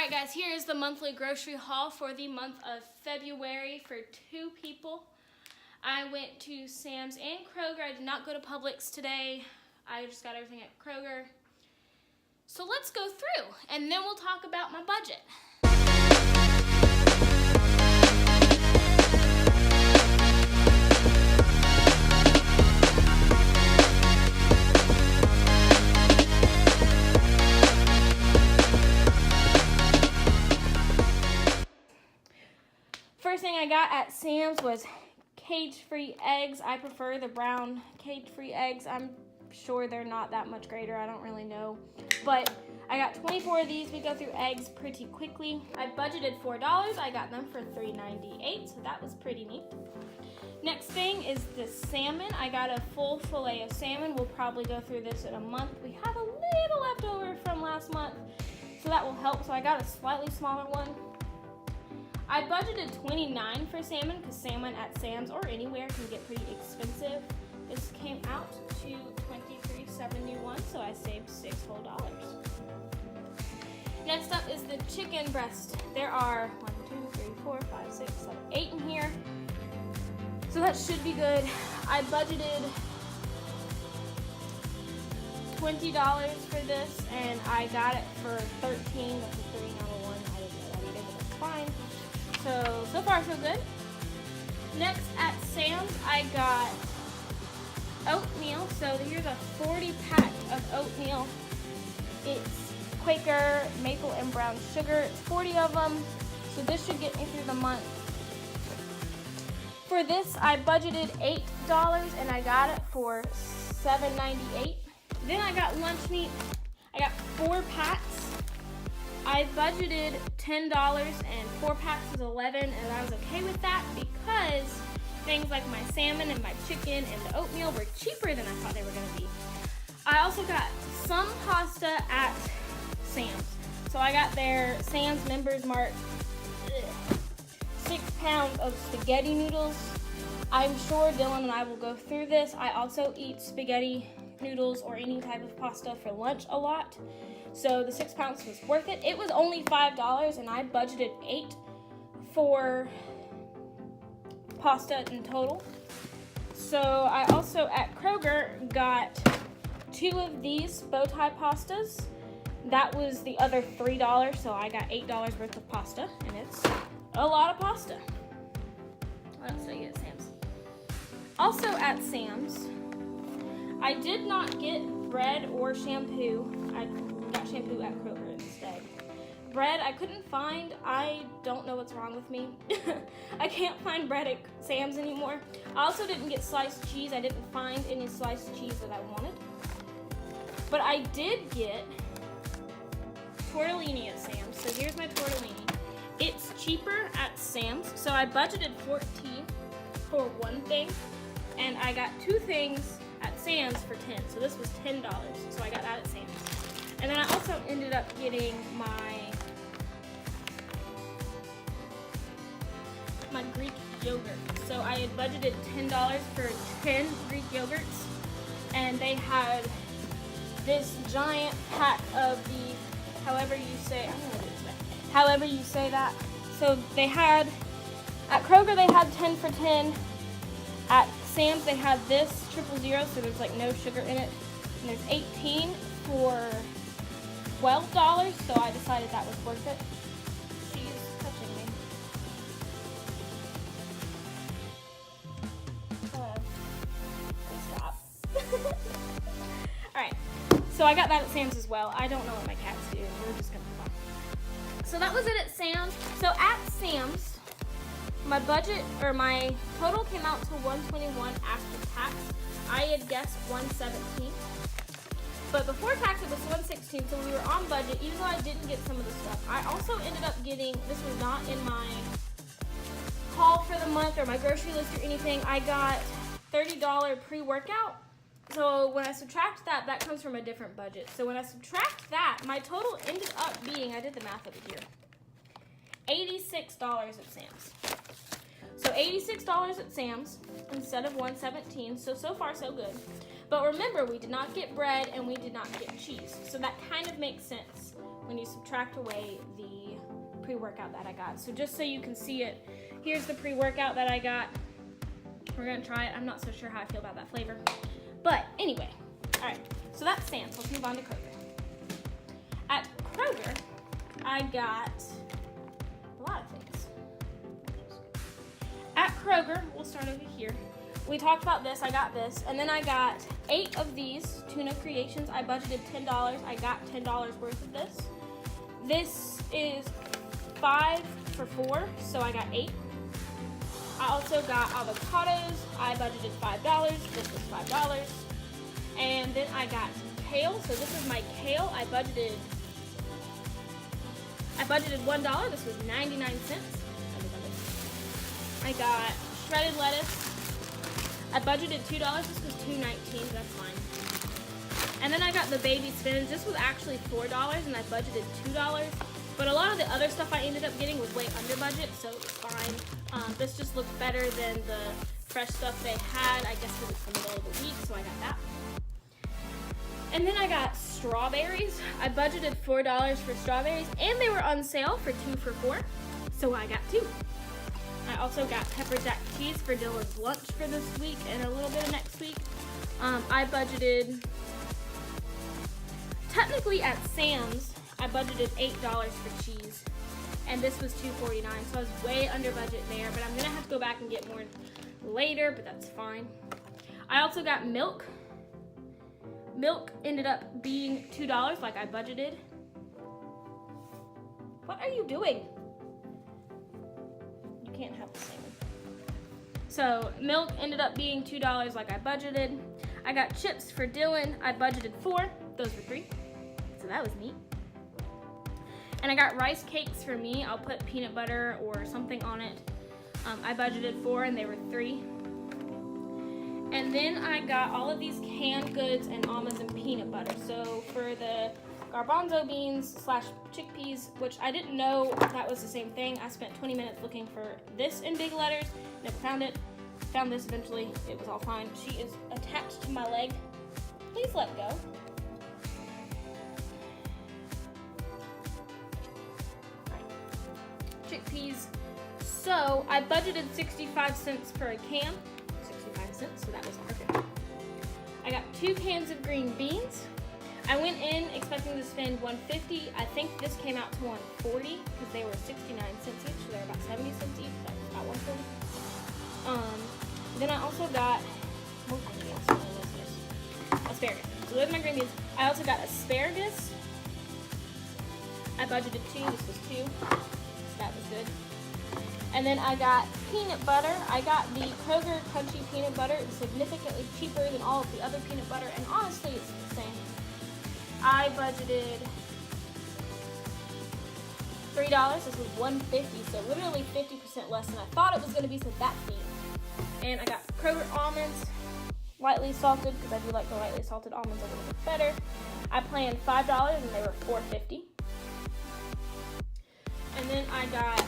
Alright guys, here is the monthly grocery haul for the month of February for 2 people. I went to Sam's and Kroger. I did not go to Publix today. I just got everything at Kroger. So let's go through and then we'll talk about my budget. First thing I got at Sam's was cage-free eggs. I prefer the brown cage-free eggs. I'm sure they're not that much greater. I don't really know. But I got 24 of these. We go through eggs pretty quickly. I budgeted $4. I got them for $3.98, so that was pretty neat. Next thing is the salmon. I got a full fillet of salmon. We'll probably go through this in a month. We have a little left over from last month, so that will help. So I got a slightly smaller one. I budgeted $29 for salmon because salmon at Sam's or anywhere can get pretty expensive. This came out to $23.71, so I saved $6 whole. Next up is the chicken breast. There are 1, 2, 3, 4, 5, 6, 7, 8 in here. So that should be good. I budgeted $20 for this and I got it for $13. That's a 3 number one. I didn't know that either, but that's fine. So far so good. Next at Sam's, I got oatmeal. So here's a 40 pack of oatmeal. It's Quaker maple and brown sugar. It's 40 of them. So this should get me through the month. For this, I budgeted $8 and I got it for $7.98. Then I got lunch meat. I got 4 packs. I budgeted $10 and 4 packs was $11, and I was okay with that because things like my salmon and my chicken and the oatmeal were cheaper than I thought they were going to be. I also got some pasta at Sam's. So I got their Sam's Members Mark 6 pounds of spaghetti noodles. I'm sure Dylan and I will go through this. I also eat spaghetti noodles or any type of pasta for lunch a lot. So the 6 pounds was worth it. It was only $5 and I budgeted $8 for pasta in total. So I also at Kroger got 2 of these bow tie pastas. That was the other $3, so I got $8 worth of pasta, and it's a lot of pasta. What else did I get at Sam's? Also at Sam's, I did not get bread or shampoo. I got shampoo at Kroger instead. Bread I couldn't find. I don't know what's wrong with me. I can't find bread at Sam's anymore. I also didn't get sliced cheese. I didn't find any sliced cheese that I wanted. But I did get tortellini at Sam's. So here's my tortellini. It's cheaper at Sam's. So I budgeted $14 for one thing. And I got 2 things at Sam's for $10. So this was $10. So I got that at Sam's. And then I also ended up getting my Greek yogurt. So I had budgeted $10 for 10 Greek yogurts. And they had this giant pack of the, however you say that. So they had, at Kroger they had 10 for 10. At Sam's they had this 000, so there's like no sugar in it. And there's 18 for $12, so I decided that was worth it. She's touching me. Stop. Alright, so I got that at Sam's as well. I don't know what my cats do. We're just gonna fun. So that was it at Sam's. So at Sam's, my budget, or my total came out to $121 after tax. I had guessed $117. But before tax, it was $116, so we were on budget, even though I didn't get some of the stuff. I also ended up getting, this was not in my haul for the month or my grocery list or anything, I got $30 pre-workout. So when I subtract that, that comes from a different budget. So when I subtract that, my total ended up being, I did the math over here, $86 at Sam's. So $86 at Sam's instead of $117. So far so good. But remember, we did not get bread and we did not get cheese. So that kind of makes sense when you subtract away the pre-workout that I got. So just so you can see it, here's the pre-workout that I got. We're gonna try it. I'm not so sure how I feel about that flavor. But anyway, all right, so that's Sam's. Let's move on to Kroger. At Kroger, I got a lot of things. At Kroger, we'll start over here. We talked about this, I got this, and then I got 8 of these Tuna Creations. I budgeted $10, I got $10 worth of this. This is 5 for $4, so I got 8. I also got avocados, I budgeted $5, this was $5. And then I got kale, so this is my kale. I budgeted $1, this was 99 cents. I got shredded lettuce. I budgeted $2, this was $2.19, that's fine. And then I got the baby spinach. This was actually $4 and I budgeted $2. But a lot of the other stuff I ended up getting was way under budget, so it's fine. This just looked better than the fresh stuff they had. I guess because it's the middle of the week, so I got that. And then I got strawberries. I budgeted $4 for strawberries, and they were on sale for 2 for $4, so I got 2. I also got pepper jack cheese for Dylan's lunch for this week and a little bit of next week. I budgeted, technically at Sam's, I budgeted $8 for cheese, and this was $2.49, so I was way under budget there, but I'm gonna have to go back and get more later, but that's fine. I also got milk. Milk ended up being $2 like I budgeted. What are you doing? You can't have the same. So milk ended up being $2 like I budgeted. I got chips for Dylan. I budgeted $4. Those were $3. So that was neat. And I got rice cakes for me. I'll put peanut butter or something on it. I budgeted $4 and they were $3. And then I got all of these canned goods and almonds and peanut butter. So for the garbanzo beans / chickpeas, which I didn't know that was the same thing. I spent 20 minutes looking for this in big letters. Never found it. Found this eventually. It was all fine. She is attached to my leg. Please let go. Chickpeas. So I budgeted 65 cents for a can. 65 cents, so that was perfect. I got 2 cans of green beans. I went in expecting to spend $1.50. I think this came out to $1.40 because they were 69 cents each, so they're about 70 cents each. That was about $1.40. Then I also got asparagus. So those are my green beans. I also got asparagus. I budgeted 2. This was 2. So that was good. And then I got peanut butter. I got the Kroger Crunchy Peanut Butter. It's significantly cheaper than all of the other peanut butter, and honestly, it's the same. I budgeted $3. This was $1.50, so literally 50% less than I thought it was going to be, so that's neat. And I got Kroger almonds, lightly salted, because I do like the lightly salted almonds a little bit better. I planned $5, and they were $4.50. And then I got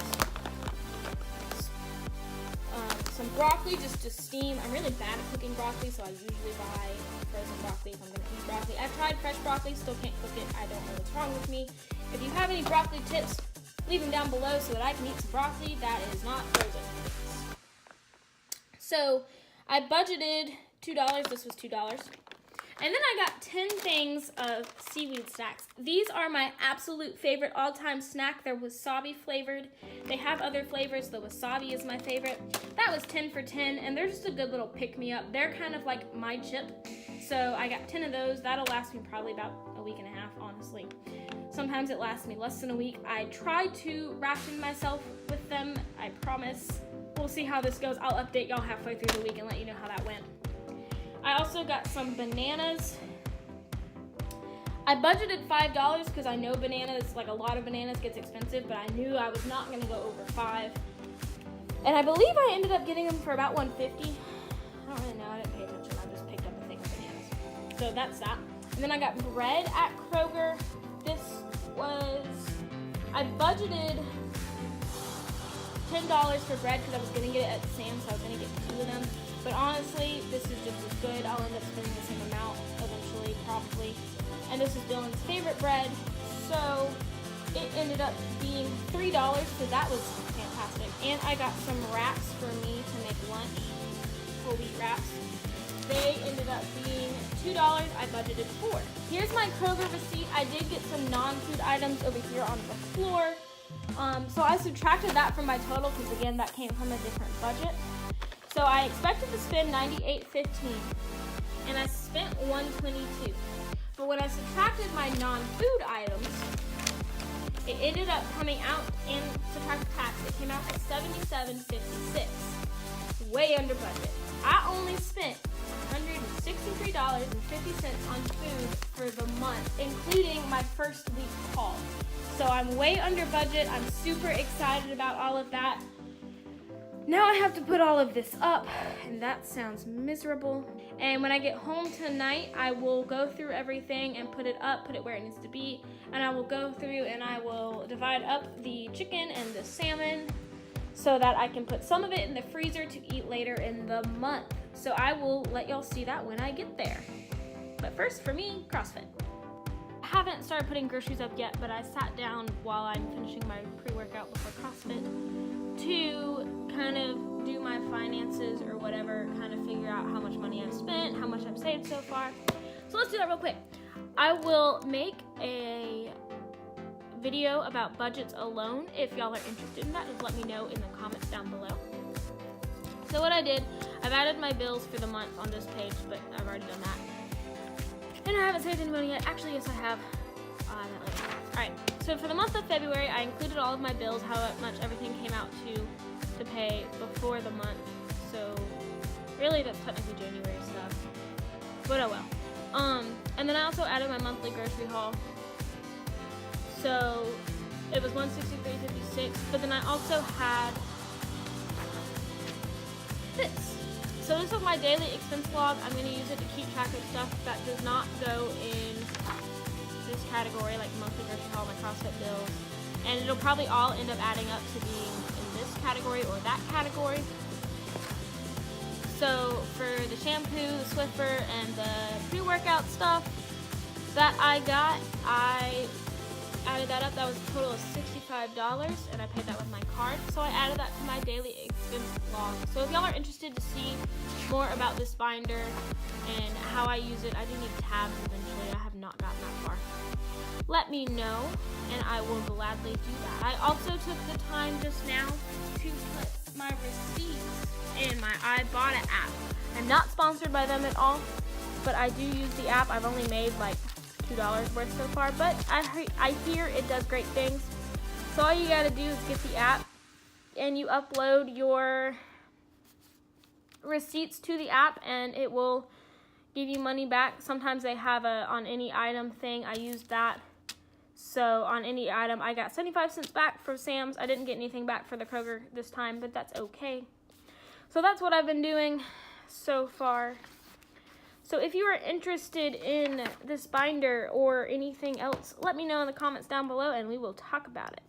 some broccoli just to steam. I'm really bad at cooking broccoli, so I usually buy frozen broccoli if I'm going to eat broccoli. I've tried fresh broccoli, still can't cook it. I don't know what's wrong with me. If you have any broccoli tips, leave them down below so that I can eat some broccoli that is not frozen. So I budgeted $2. This was $2. And then I got 10 things of seaweed snacks. These are my absolute favorite all-time snack. They're wasabi flavored. They have other flavors. The wasabi is my favorite. That was 10 for 10, and they're just a good little pick-me-up. They're kind of like my chip. So I got 10 of those. That'll last me probably about a week and a half, honestly. Sometimes it lasts me less than a week. I try to ration myself with them, I promise. We'll see how this goes. I'll update y'all halfway through the week and let you know how that went. I also got some bananas. I budgeted $5 because I know bananas, like a lot of bananas gets expensive, but I knew I was not gonna go over $5. And I believe I ended up getting them for about $1.50. I don't really know, I didn't pay attention, I just picked up a thing of bananas. So that's that. And then I got bread at Kroger. This was, I budgeted $10 for bread because I was gonna get it at Sam's, so I was gonna get 2 of them. But honestly, this is just as good. I'll end up spending the same amount eventually, probably. And this is Dylan's favorite bread. So it ended up being $3, so that was fantastic. And I got some wraps for me to make lunch, whole wheat wraps. They ended up being $2. I budgeted $4. Here's my Kroger receipt. I did get some non-food items over here on the floor. So I subtracted that from my total because again, that came from a different budget. So I expected to spend $98.15 and I spent $122. But when I subtracted my non-food items, it ended up coming out and subtracted tax. It came out at $77.56. Way under budget. I only spent $163.50 on food for the month, including my first week haul. So I'm way under budget. I'm super excited about all of that. Now I have to put all of this up, and that sounds miserable. And when I get home tonight, I will go through everything and put it up, put it where it needs to be. And I will go through and I will divide up the chicken and the salmon so that I can put some of it in the freezer to eat later in the month. So I will let y'all see that when I get there. But first, for me, CrossFit. I haven't started putting groceries up yet, but I sat down while I'm finishing my pre-workout before CrossFit to kind of do my finances or whatever, kind of figure out how much money I've spent, how much I've saved so far. So let's do that real quick. I will make a video about budgets alone. If y'all are interested in that, just let me know in the comments down below. So what I did, I've added my bills for the month on this page, but I've already done that. And I haven't saved any money yet. Actually, yes, I have. That later. All right, so for the month of February, I included all of my bills, how much everything came out to pay before the month. So really, that's technically January stuff, but oh well. And then I also added my monthly grocery haul. So it was $163.56, but then I also had this. So this is my daily expense log. I'm going to use it to keep track of stuff that does not go in this category, like monthly grocery haul, my CrossFit bills. And it'll probably all end up adding up to being in this category or that category. So for the shampoo, the Swiffer, and the pre-workout stuff that I got, I added that up. That was a total of $65, and I paid that with my card. So I added that to my daily expense log. So if y'all are interested to see more about this binder and how I use it, I do need tabs eventually. I have not gotten that far. Let me know, and I will gladly do that. I also took the time just now to put my receipts in my Ibotta app. I'm not sponsored by them at all, but I do use the app. I've only made like $2 worth so far, but I hear it does great things. So all you gotta do is get the app and you upload your receipts to the app and it will give you money back. Sometimes they have a on any item thing. I used that. So on any item, I got 75 cents back for Sam's. I didn't get anything back for the Kroger this time, but that's okay. So that's what I've been doing so far. So if you are interested in this binder or anything else, let me know in the comments down below and we will talk about it.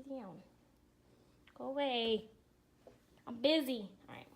down. Go away. I'm busy. All right.